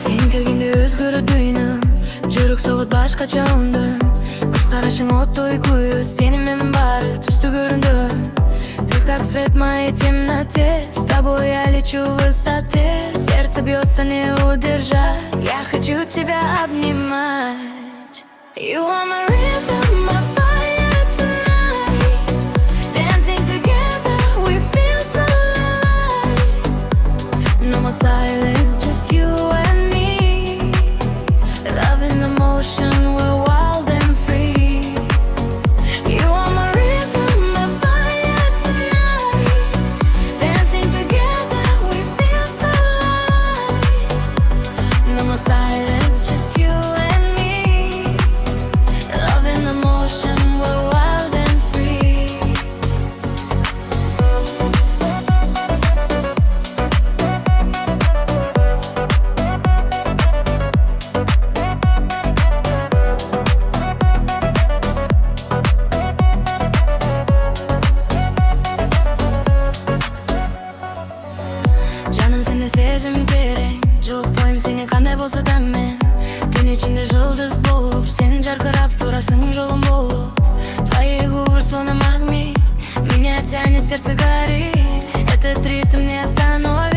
Sen kelgende özgөрөт дүйнөм, жүрөк соғот башкача үндүм. Көз карашың оттой күйүп, сени менен баары түстүү көрүндү. Ты как свет в моей темноте, с тобой я лечу в высоте. Сердце бьется не удержать, я хочу тебя обнимать. You are my rhythm, my fire tonight. Dancing together, we feel so alive. No more silence, just you and me. Love in the motion, we're wild and free. You are my rhythm, my fire tonight. Dancing together, we feel so alive. No more silence, just you and me. Love in the motion, we're wild and free. Жаным сенде сезим терең, жок бойым сени кандай болсо да мен. Түн ичинде жылдыз болуп, сен жаркырап турасың жолум болуп. Твои губы словно магнит, меня тянет, сердце горит. Этот ритм не остановит.